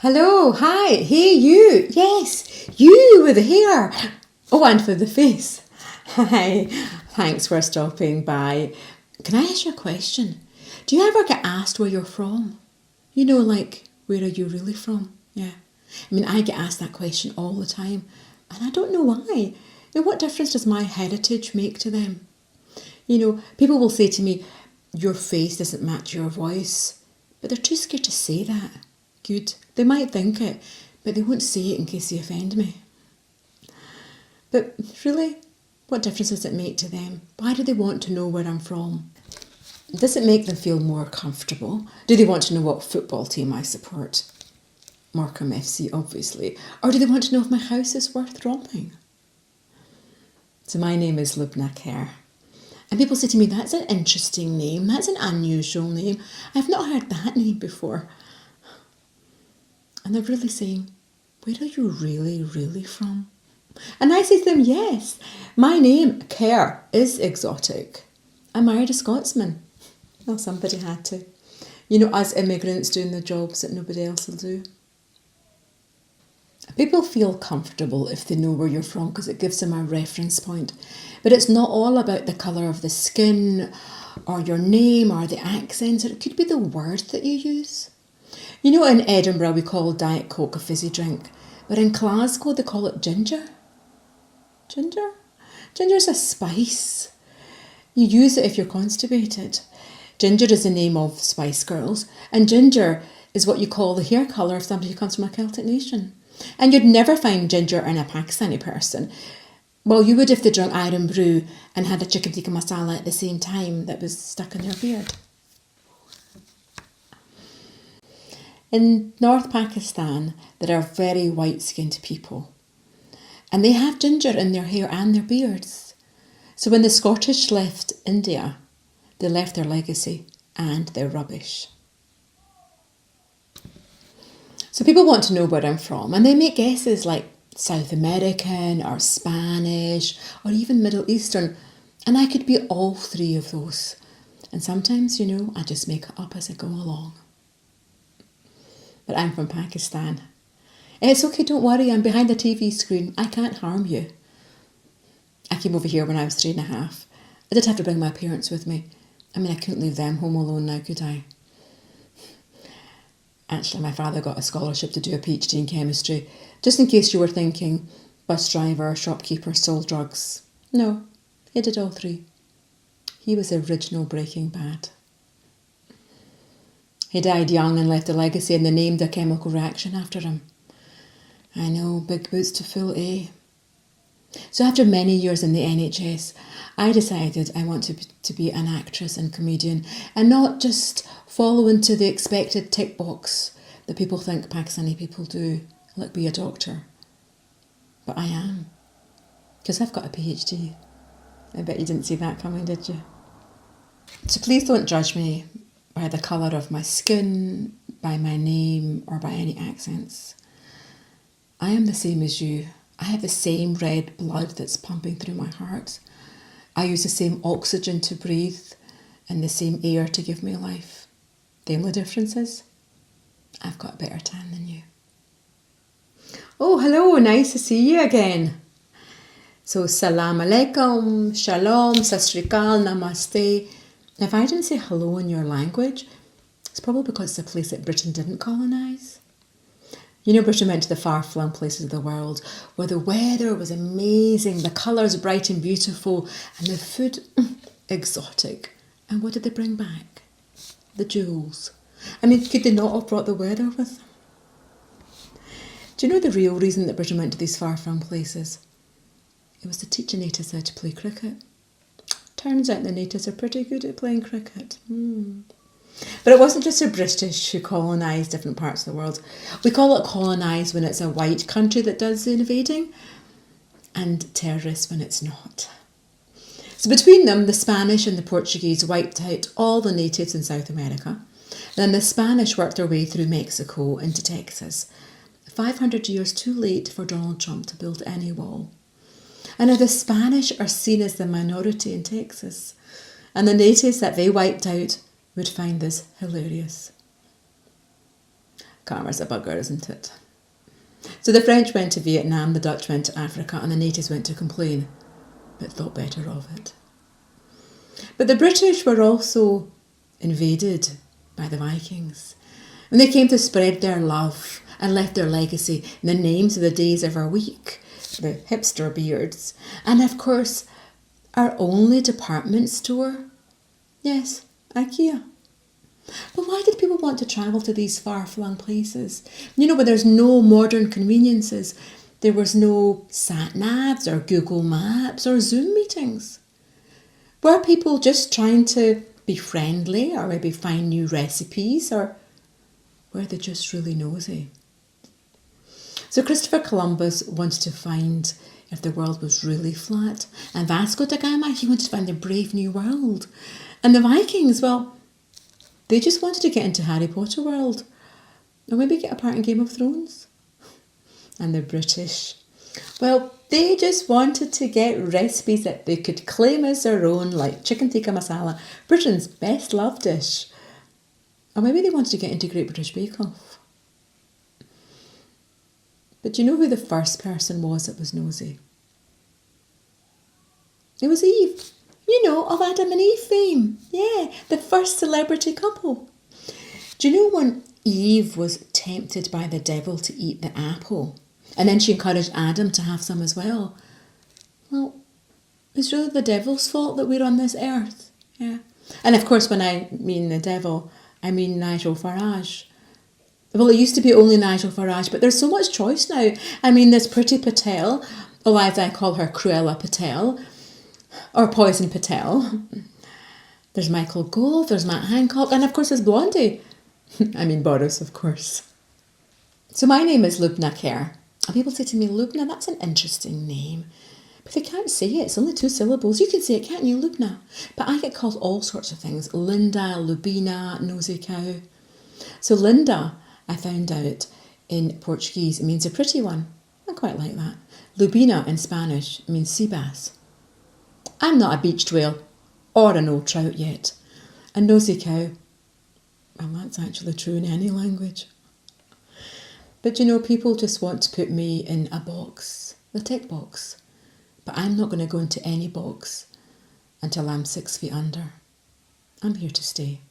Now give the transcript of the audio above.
Hello, hi, hey you, yes, you with the hair. Oh, and for the face. Hi, thanks for stopping by. Can I ask you a question? Do you ever get asked where you're from? You know, like, where are you really from? Yeah. I mean, I get asked that question all the time, and I don't know why. What difference does my heritage make to them? People will say to me, your face doesn't match your voice, but they're too scared to say that. Good. They might think it, but they won't say it in case they offend me. But really, what difference does it make to them? Why do they want to know where I'm from? Does it make them feel more comfortable? Do they want to know what football team I support? Morecambe FC, obviously. Or do they want to know if my house is worth robbing? So my name is Lubna Kerr. And people say to me, that's an interesting name, that's an unusual name. I've not heard that name before. And they're really saying, where are you really, really from? And I say to them, yes, my name, Kerr, is exotic. I married a Scotsman. Well, somebody had to. Us immigrants doing the jobs that nobody else will do. People feel comfortable if they know where you're from because it gives them a reference point. But it's not all about the colour of the skin or your name or the accents, or it could be the word that you use. In Edinburgh we call Diet Coke a fizzy drink, but in Glasgow they call it ginger. Ginger? Ginger's a spice. You use it if you're constipated. Ginger is the name of Spice Girls, and ginger is what you call the hair colour of somebody who comes from a Celtic nation. And you'd never find ginger in a Pakistani person. Well, you would if they drank iron brew and had a chicken tikka masala at the same time that was stuck in their beard. In North Pakistan, there are very white-skinned people. And they have ginger in their hair and their beards. So when the Scottish left India, they left their legacy and their rubbish. So people want to know where I'm from, and they make guesses like South American or Spanish or even Middle Eastern, and I could be all three of those. And sometimes, I just make it up as I go along. But I'm from Pakistan. It's okay, don't worry, I'm behind the TV screen. I can't harm you. I came over here when I was 3.5. I did have to bring my parents with me. I couldn't leave them home alone now, could I? Actually, my father got a scholarship to do a PhD in chemistry, just in case you were thinking, bus driver, shopkeeper, sold drugs. No, he did all three. He was the original Breaking Bad. He died young and left a legacy, and they named a chemical reaction after him. I know, big boots to fill, eh? So after many years in the NHS, I decided I want to be an actress and comedian and not just follow into the expected tick box that people think Pakistani people do, like be a doctor. But I am, because I've got a PhD. I bet you didn't see that coming, did you? So please don't judge me by the colour of my skin, by my name, or by any accents. I am the same as you. I have the same red blood that's pumping through my heart. I use the same oxygen to breathe and the same air to give me life. The only difference is I've got a better tan than you. Oh, hello, nice to see you again. So, salam alaikum, shalom, sasrikal, namaste. If I didn't say hello in your language, it's probably because it's a place that Britain didn't colonise. Britain went to the far-flung places of the world where the weather was amazing, the colours bright and beautiful, and the food exotic. And what did they bring back? The jewels. Could they not have brought the weather with them? Do you know the real reason that Britain went to these far-flung places? It was to teach the natives how to play cricket. Turns out the natives are pretty good at playing cricket. But it wasn't just the British who colonised different parts of the world. We call it colonise when it's a white country that does the invading, and terrorists when it's not. So between them, the Spanish and the Portuguese wiped out all the natives in South America. Then the Spanish worked their way through Mexico into Texas. 500 years too late for Donald Trump to build any wall. And now the Spanish are seen as the minority in Texas, and the natives that they wiped out would find this hilarious. Karma's a bugger, isn't it? So the French went to Vietnam, the Dutch went to Africa, and the natives went to complain, but thought better of it. But the British were also invaded by the Vikings. And they came to spread their love and left their legacy in the names of the days of our week, the hipster beards, and of course, our only department store. Yes, IKEA. But why did people want to travel to these far-flung places? Where there's no modern conveniences. There was no sat-navs or Google Maps or Zoom meetings. Were people just trying to be friendly or maybe find new recipes, or were they just really nosy? So Christopher Columbus wanted to find if the world was really flat. And Vasco da Gama, he wanted to find the brave new world. And the Vikings, well, they just wanted to get into Harry Potter world. Or maybe get a part in Game of Thrones. And the British, well, they just wanted to get recipes that they could claim as their own, like chicken tikka masala, Britain's best love dish. Or maybe they wanted to get into Great British Bake Off. But do you know who the first person was that was nosy? It was Eve. Of Adam and Eve fame. Yeah, the first celebrity couple. Do you know when Eve was tempted by the devil to eat the apple, and then she encouraged Adam to have some as well? Well, it's really the devil's fault that we're on this earth. Yeah. And of course, when I mean the devil, I mean Nigel Farage. Well, it used to be only Nigel Farage, but there's so much choice now. There's Priti Patel, or as I call her, Cruella Patel, or Poison Patel. There's Michael Gove, there's Matt Hancock, and of course there's Blondie. Boris, of course. So my name is Lubna Kerr. And people say to me, Lubna, that's an interesting name. But they can't say it, it's only 2 syllables. You can say it, can't you, Lubna? But I get called all sorts of things. Linda, Lubina, nosy cow. So Linda, I found out in Portuguese, it means a pretty one. I quite like that. Lubina in Spanish means sea bass. I'm not a beached whale or an old trout yet. A nosy cow, well, that's actually true in any language. But people just want to put me in a box, the tick box. But I'm not going to go into any box until I'm 6 feet under. I'm here to stay.